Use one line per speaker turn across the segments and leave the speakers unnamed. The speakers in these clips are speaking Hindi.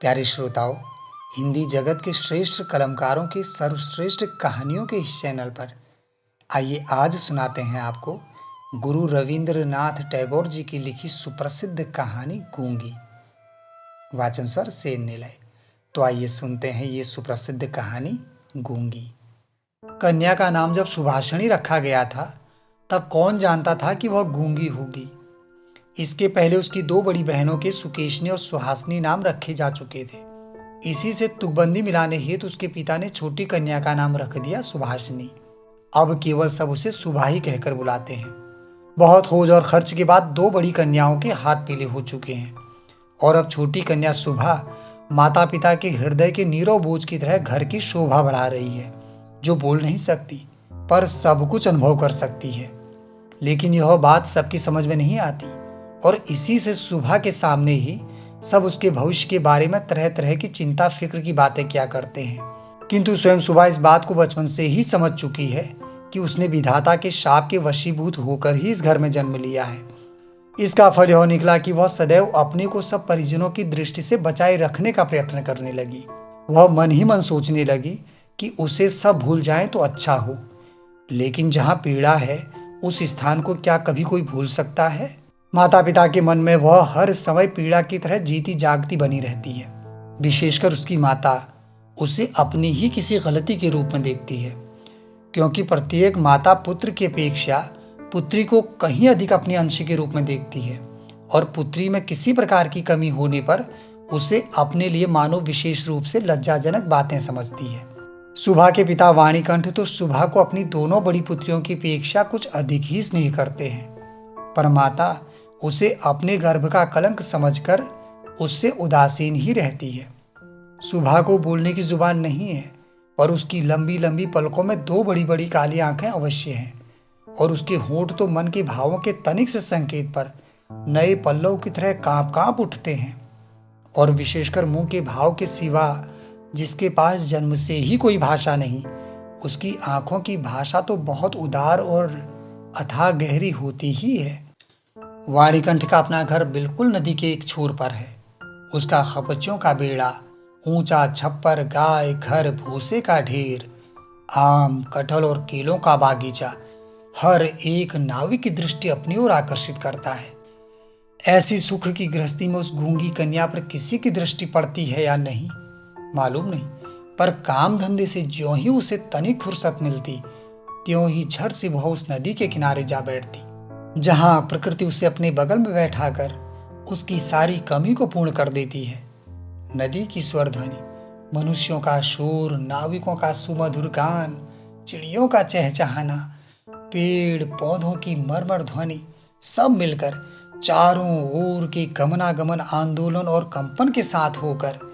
प्यारे श्रोताओं, हिंदी जगत के श्रेष्ठ कलमकारों की सर्वश्रेष्ठ कहानियों के इस चैनल पर आइए आज सुनाते हैं आपको गुरु रविंद्रनाथ टैगोर जी की लिखी सुप्रसिद्ध कहानी गूंगी। वाचन स्वर से निलय। तो आइए सुनते हैं ये सुप्रसिद्ध कहानी गूंगी। कन्या का नाम जब सुभाषिणी रखा गया था तब कौन जानता था कि वह गूंगी होगी। इसके पहले उसकी दो बड़ी बहनों के सुकेशनी और सुहासिनी नाम रखे जा चुके थे। इसी से तुकबंदी मिलाने हेतु उसके पिता ने छोटी कन्या का नाम रख दिया सुभाषिनी। अब केवल सब उसे सुभा ही कहकर बुलाते हैं। बहुत खोज और खर्च के बाद दो बड़ी कन्याओं के हाथ पीले हो चुके हैं और अब छोटी कन्या सुभा माता पिता के हृदय के नीरव बोझ की तरह घर की शोभा बढ़ा रही है, जो बोल नहीं सकती पर सब कुछ अनुभव कर सकती है। लेकिन यह बात सबकी समझ में नहीं आती और इसी से सुभा के सामने ही सब उसके भविष्य के बारे में तरह तरह की चिंता फिक्र की बातें किया करते हैं। किंतु स्वयं सुभा इस बात को बचपन से ही समझ चुकी है कि उसने विधाता के शाप के वशीभूत होकर ही इस घर में जन्म लिया है। इसका फल यह निकला कि वह सदैव अपने को सब परिजनों की दृष्टि से बचाए रखने का प्रयत्न करने लगी। वह मन ही मन सोचने लगी कि उसे सब भूल जाए तो अच्छा हो, लेकिन जहाँ पीड़ा है उस स्थान को क्या कभी कोई भूल सकता है। माता पिता के मन में वह हर समय पीड़ा की तरह जीती जागती बनी रहती है। विशेषकर उसकी माता उसे अपनी ही किसी गलती के रूप में देखती है, क्योंकि प्रत्येक माता पुत्र की अपेक्षा पुत्री को कहीं अधिक अपने अंश के रूप में देखती है और पुत्री में किसी प्रकार की कमी होने पर उसे अपने लिए मानो विशेष रूप से लज्जाजनक बातें समझती है। सुभा के पिता वाणीकंठ तो सुभा को अपनी दोनों बड़ी पुत्रियों की अपेक्षा कुछ अधिक ही स्नेह करते हैं, पर माता उसे अपने गर्भ का कलंक समझकर उससे उदासीन ही रहती है। सुभा को बोलने की जुबान नहीं है, पर उसकी लंबी लंबी पलकों में दो बड़ी बड़ी काली आंखें अवश्य हैं और उसके होंठ तो मन के भावों के तनिक से संकेत पर नए पल्लव की तरह कांप कांप उठते हैं। और विशेषकर मुंह के भाव के सिवा जिसके पास जन्म से ही कोई भाषा नहीं, उसकी आंखों की भाषा तो बहुत उदार और अथाह गहरी होती ही है। वाणीकंठ का अपना घर बिल्कुल नदी के एक छोर पर है। उसका खपच्चों का बेड़ा, ऊंचा छप्पर, गाय, घर, भूसे का ढेर, आम, कटहल और केलों का बागीचा हर एक नाविक की दृष्टि अपनी ओर आकर्षित करता है। ऐसी सुख की गृहस्थी में उस गूंगी कन्या पर किसी की दृष्टि पड़ती है या नहीं मालूम नहीं, पर काम धंधे से ज्यों ही उसे तनिक फुर्सत मिलती त्यों ही झट से वह उस नदी के किनारे जा बैठती, जहां प्रकृति उसे अपने बगल में बैठाकर उसकी सारी कमी को पूर्ण कर देती है। नदी की स्वर ध्वनि, मनुष्यों का शोर, नाविकों का सुमधुर गान, चिड़ियों का चहचहाना, पेड़ पौधों की मरमर ध्वनि सब मिलकर चारों ओर के गमनागमन आंदोलन और कंपन के साथ होकर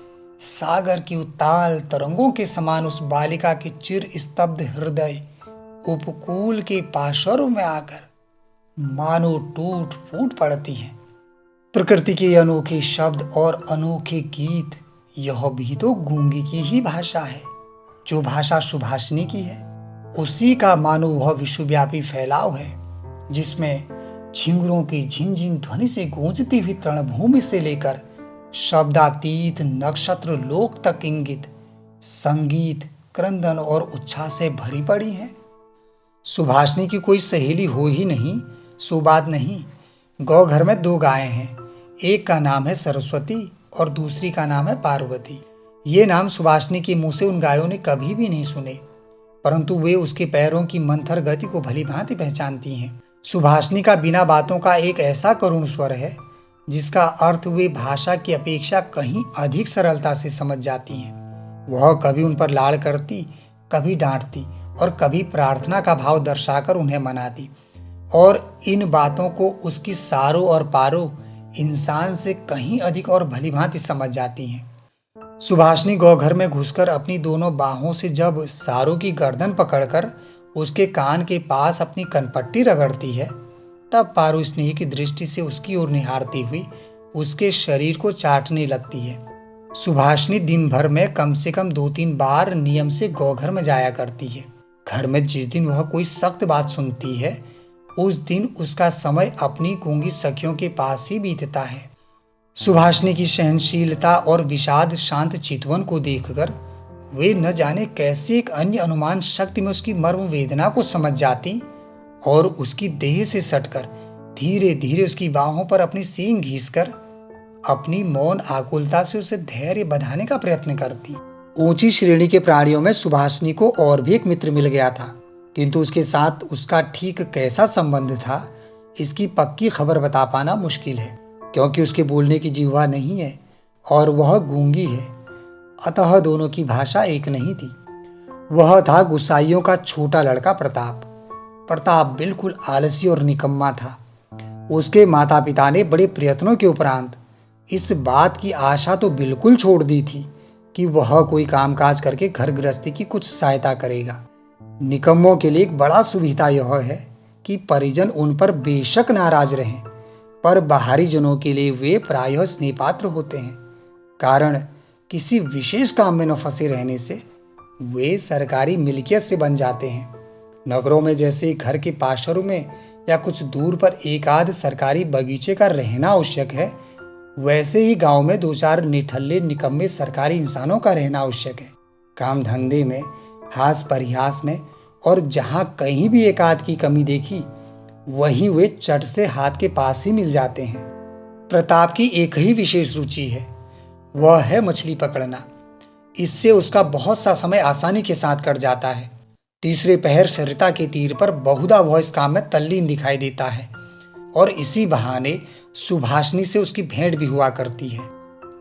सागर की उताल तरंगों के समान उस बालिका के चिर स्तब्ध हृदय उपकूल के पाशरों में आकर मानो टूट फूट पड़ती हैं। प्रकृति के अनोखे शब्द और अनोखे गीत, यह भी तो गूंगी की ही भाषा है। जो भाषा सुभाषिनी की है उसी का मानो वह विश्वव्यापी फैलाव है, जिसमें झिंगुरों की झिनझिन ध्वनि से गूंजती हुई तृणभूमि से लेकर शब्दातीत नक्षत्र लोक तक इंगित संगीत, क्रंदन और उत्साह से भरी पड़ी है। सुभाषिनी की कोई सहेली हो ही नहीं सो बात नहीं। गौ घर में दो गायें हैं, एक का नाम है सरस्वती और दूसरी का नाम है पार्वती। ये नाम सुभाषिनी के मुंह से उन गायों ने कभी भी नहीं सुने, परंतु वे उसके पैरों की मंथर गति को भली भांति पहचानती हैं। सुभाषिनी का बिना बातों का एक ऐसा करुण स्वर है जिसका अर्थ वे भाषा की अपेक्षा कहीं अधिक सरलता से समझ जाती हैं। वह कभी उन पर लाड़ करती, कभी डांटती और कभी प्रार्थना का भाव दर्शाकर उन्हें मनाती, और इन बातों को उसकी सारो और पारो इंसान से कहीं अधिक और भली भांति समझ जाती हैं। सुभाषिनी गौघर में घुसकर अपनी दोनों बाहों से जब सारो की गर्दन पकड़कर उसके कान के पास अपनी कनपट्टी रगड़ती है, तब पारो स्नेह की दृष्टि से उसकी ओर निहारती हुई उसके शरीर को चाटने लगती है। सुभाषिनी दिन भर में कम से कम 2-3 बार नियम से गौघर में जाया करती है। घर में जिस दिन वह कोई सख्त बात सुनती है, उस दिन उसका समय अपनी गूंगी सखियों के पास ही बीतता है। सुभाषिनी की सहनशीलता और विषाद शांत चितवन को देखकर वे न जाने कैसे एक अन्य अनुमान शक्ति में उसकी मर्म वेदना को समझ जाती और उसकी देह से सटकर धीरे धीरे उसकी बाहों पर अपनी सींग घींचकर अपनी मौन आकुलता से उसे धैर्य बंधाने का प्रयत्न करती। ऊंची श्रेणी के प्राणियों में सुभाषिनी को और भी एक मित्र मिल गया था, किंतु उसके साथ उसका ठीक कैसा संबंध था इसकी पक्की खबर बता पाना मुश्किल है, क्योंकि उसके बोलने की जिह्वा नहीं है और वह गूंगी है। अतः दोनों की भाषा एक नहीं थी। वह था गुसाइयों का छोटा लड़का प्रताप। प्रताप बिल्कुल आलसी और निकम्मा था। उसके माता पिता ने बड़े प्रयत्नों के उपरांत इस बात की आशा तो बिल्कुल छोड़ दी थी कि वह कोई कामकाज करके घर गृहस्थी की कुछ सहायता करेगा। निकम्मों के लिए एक बड़ा सुविधा यह है कि परिजन उन पर बेशक नाराज रहें, पर बाहरी जनों के लिए वे प्रायः स्नेहपात्र होते हैं। कारण किसी विशेष काम में न फंसे रहने से वे सरकारी मिल्कियत से बन जाते हैं। नगरों में जैसे घर के पाशरों में या कुछ दूर पर एक आध सरकारी बगीचे का रहना आवश्यक है, वैसे ही गांव में दो चार निठल्ले निकम्मे सरकारी इंसानों का रहना आवश्यक है। काम धंधे में, हास परिहास में, और जहां कहीं भी एक आध की कमी देखी वहीं वे चट से हाथ के पास ही मिल जाते हैं। प्रताप की एक ही विशेष रुचि है, वह है मछली पकड़ना। इससे उसका बहुत सा समय आसानी के साथ कट जाता है। तीसरे पहर सरिता के तीर पर बहुधा वह इस काम में तल्लीन दिखाई देता है और इसी बहाने सुभाषिनी से उसकी भेंट भी हुआ करती है।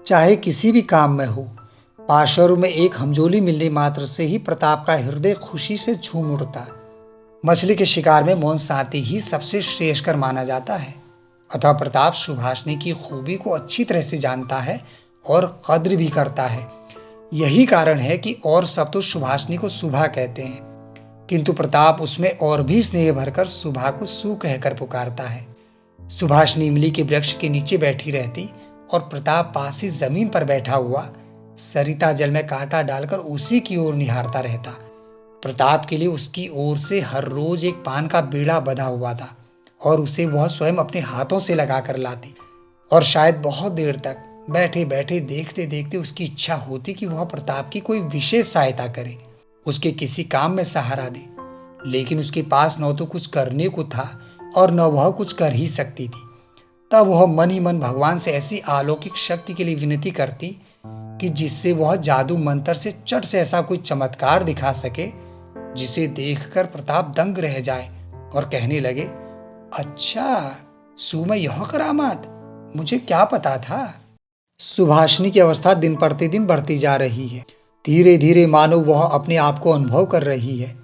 चाहे किसी भी काम में हो, पाशरों में एक हमजोली मिलने मात्र से ही प्रताप का हृदय खुशी से झूम उठता। मछली के शिकार में मौन साथी ही सबसे श्रेयस्कर माना जाता है। अतः प्रताप सुभाषिनी की खूबी को अच्छी तरह से जानता है और कद्र भी करता है। यही कारण है कि और सब तो सुभाषिनी को सुभा कहते हैं, किंतु प्रताप उसमें और भी स्नेह भरकर सुभा को सु कहकर पुकारता है। सुभाषिनी इमली के वृक्ष के नीचे बैठी रहती और प्रताप पास ही जमीन पर बैठा हुआ सरिता जल में कांटा डालकर उसी की ओर निहारता रहता। प्रताप के लिए उसकी ओर से हर रोज एक पान का बीड़ा बंधा हुआ था और उसे वह स्वयं अपने हाथों से लगा कर लाती, और शायद बहुत देर तक बैठे बैठे देखते देखते उसकी इच्छा होती कि वह प्रताप की कोई विशेष सहायता करे, उसके किसी काम में सहारा दे। लेकिन उसके पास न तो कुछ करने को था और न वह कुछ कर ही सकती थी। तब वह मन ही मन भगवान से ऐसी अलौकिक शक्ति के लिए विनती करती कि जिससे वह जादू मंत्र से चट से ऐसा कोई चमत्कार दिखा सके जिसे देखकर प्रताप दंग रह जाए और कहने लगे, अच्छा सु में यह करामात, मुझे क्या पता था। सुभाषिनी की अवस्था दिन प्रतिदिन बढ़ती जा रही है। धीरे धीरे मानो वह अपने आप को अनुभव कर रही है,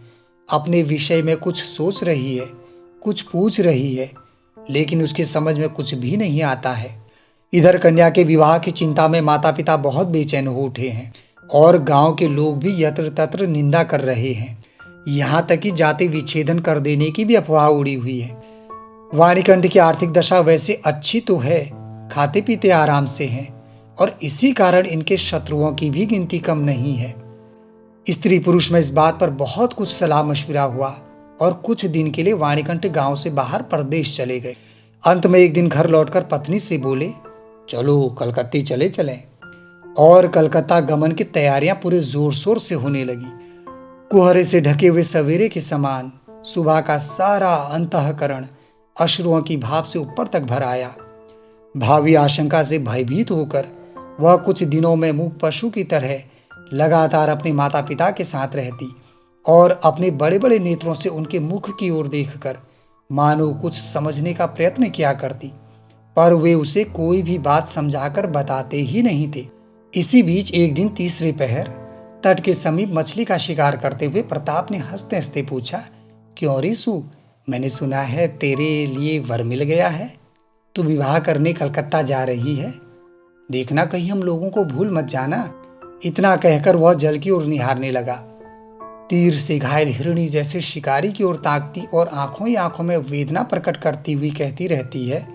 अपने विषय में कुछ सोच रही है, कुछ पूछ रही है, लेकिन उसकी समझ में कुछ भी नहीं आता है। इधर कन्या के विवाह की चिंता में माता पिता बहुत बेचैन हो उठे हैं और गांव के लोग भी यत्र तत्र निंदा कर रहे हैं। यहाँ तक कि जाति विच्छेदन कर देने की भी अफवाह उड़ी हुई है। वाणिकंठ की आर्थिक दशा वैसे अच्छी तो है, खाते पीते आराम से हैं, और इसी कारण इनके शत्रुओं की भी गिनती कम नहीं है। स्त्री पुरुष में इस बात पर बहुत कुछ सलाह मशविरा हुआ और कुछ दिन के लिए वाणिकंठ गांव से बाहर परदेश चले गए। अंत में एक दिन घर लौटकर पत्नी से बोले, चलो कलकत्ते चले चलें। और कलकत्ता गमन की तैयारियां पूरे जोर शोर से होने लगी। कुहरे से ढके हुए सवेरे के समान सुबह का सारा अंतःकरण अश्रुओं की भाप से ऊपर तक भर आया। भावी आशंका से भयभीत होकर वह कुछ दिनों में मूक पशु की तरह लगातार अपने माता पिता के साथ रहती और अपने बड़े बड़े नेत्रों से उनके मुख की ओर देखकर मानो कुछ समझने का प्रयत्न किया करती, पर वे उसे कोई भी बात समझाकर बताते ही नहीं थे। इसी बीच एक दिन तीसरे पहर तट के समीप मछली का शिकार करते हुए प्रताप ने हंसते हंसते पूछा, क्यों रिसु, मैंने सुना है तेरे लिए वर मिल गया है, तू विवाह करने कलकत्ता जा रही है, देखना कहीं हम लोगों को भूल मत जाना। इतना कहकर वह जल की ओर निहारने लगा। तीर से घायल हिरणी जैसे शिकारी की ओर ताकती और आंखों ही आंखों में वेदना प्रकट करती हुई कहती रहती है,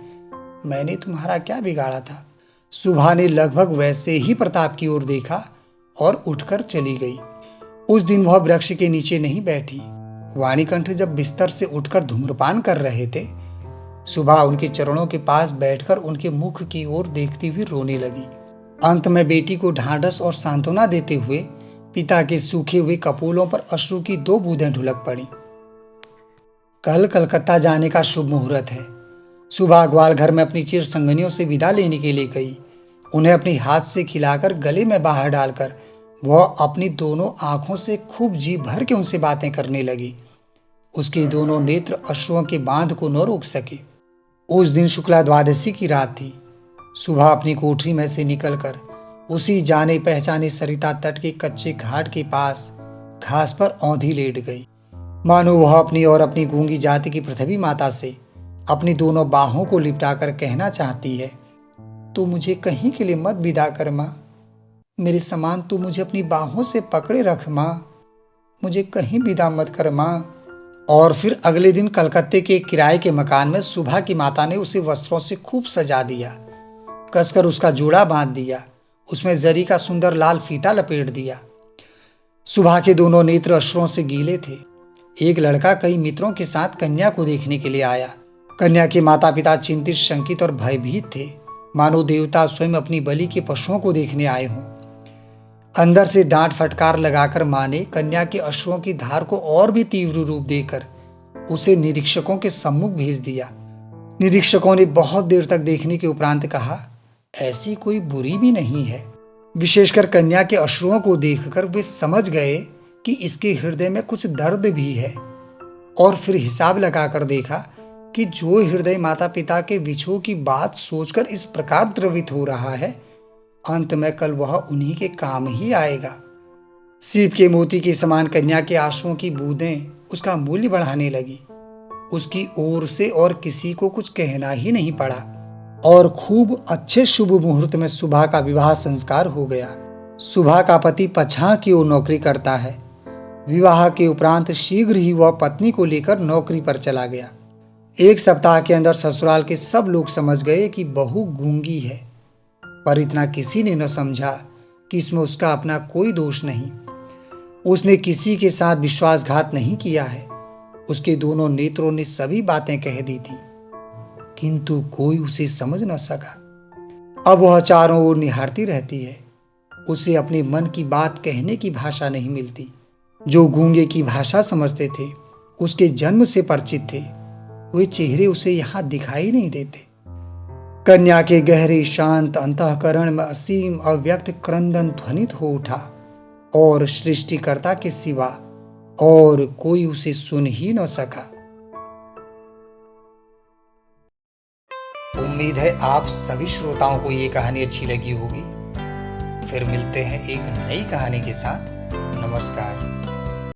मैंने तुम्हारा क्या बिगाड़ा था। सुभा ने लगभग वैसे ही प्रताप की ओर देखा और उठकर चली गई। उस दिन वह वृक्ष के नीचे नहीं बैठी। वाणिकंठ जब बिस्तर से उठकर धूम्रपान कर रहे थे सुबह उनके चरणों के पास बैठकर उनके मुख की ओर देखती हुई रोने लगी। अंत में बेटी को ढांढस और सांत्वना देते हुए पिता के सूखे हुए कपोलों पर अश्रु की 2 बूंदें ढुलक पड़ी। कल कलकत्ता जाने का शुभ मुहूर्त है। सुबह ग्वाल घर में अपनी चिर संगनियों से विदा लेने के लिए गई। उन्हें अपनी हाथ से खिलाकर गले में बाहर डालकर वह अपनी दोनों आंखों से खूब जी भर के उनसे बातें करने लगी। उसके दोनों नेत्र अश्रुओं के बांध को न रोक सके। उस दिन शुक्ला द्वादशी की रात थी। सुबह अपनी कोठरी में से निकलकर उसी जाने पहचाने सरिता तट के कच्चे घाट के पास घास पर औंधी लेट गई, मानो वह अपनी और अपनी गूंगी जाति की पृथ्वी माता से अपनी दोनों बाहों को लिपटाकर कहना चाहती है, तू मुझे कहीं के लिए मत विदा कर माँ, मेरे समान तू मुझे अपनी बाहों से पकड़े रख माँ, मुझे कहीं विदा मत कर माँ। और फिर अगले दिन कलकत्ते के किराए के मकान में सुबह की माता ने उसे वस्त्रों से खूब सजा दिया, कसकर उसका जोड़ा बांध दिया, उसमें जरी का सुंदर लाल फीता लपेट दिया। सुबह के दोनों नेत्र अश्रुओं से गीले थे। एक लड़का कई मित्रों के साथ कन्या को देखने के लिए आया। कन्या के माता पिता चिंतित, शंकित और भयभीत थे, मानो देवता स्वयं अपनी बलि के पशुओं को देखने आए हों। अंदर से डांट फटकार लगाकर मां ने कन्या के अश्रुओं की धार को और भी तीव्र रूप देकर उसे निरीक्षकों के सम्मुख भेज दिया। निरीक्षकों ने बहुत देर तक देखने के उपरांत कहा, ऐसी कोई बुरी भी नहीं है। विशेषकर कन्या के अश्रुओं को देखकर वे समझ गए कि इसके हृदय में कुछ दर्द भी है। और फिर हिसाब लगाकर देखा कि जो हृदय माता पिता के विछोह की बात सोचकर इस प्रकार द्रवित हो रहा है, अंत में कल वह उन्हीं के काम ही आएगा। सीप के मोती के समान कन्या के आंसुओं की बूंदें उसका मूल्य बढ़ाने लगी। उसकी ओर से और किसी को कुछ कहना ही नहीं पड़ा और खूब अच्छे शुभ मुहूर्त में सुबह का विवाह संस्कार हो गया। सुबह का पति पछां की ओर नौकरी करता है। विवाह के उपरांत शीघ्र ही वह पत्नी को लेकर नौकरी पर चला गया। 1 सप्ताह के अंदर ससुराल के सब लोग समझ गए कि बहू गूंगी है, पर इतना किसी ने न समझा कि इसमें उसका अपना कोई दोष नहीं। उसने किसी के साथ विश्वासघात नहीं किया है। उसके दोनों नेत्रों ने सभी बातें कह दी थी, किंतु कोई उसे समझ न सका। अब वह चारों ओर निहारती रहती है। उसे अपने मन की बात कहने की भाषा नहीं मिलती। जो गूंगे की भाषा समझते थे, उसके जन्म से परिचित थे, वे चेहरे उसे यहां दिखाई नहीं देते। कन्या के गहरे शांत अंतःकरण में असीम अव्यक्त क्रंदन ध्वनित हो उठा और सृष्टिकर्ता के सिवा और कोई उसे सुन ही न सका। उम्मीद है आप सभी श्रोताओं को ये कहानी अच्छी लगी होगी। फिर मिलते हैं एक नई कहानी के साथ। नमस्कार।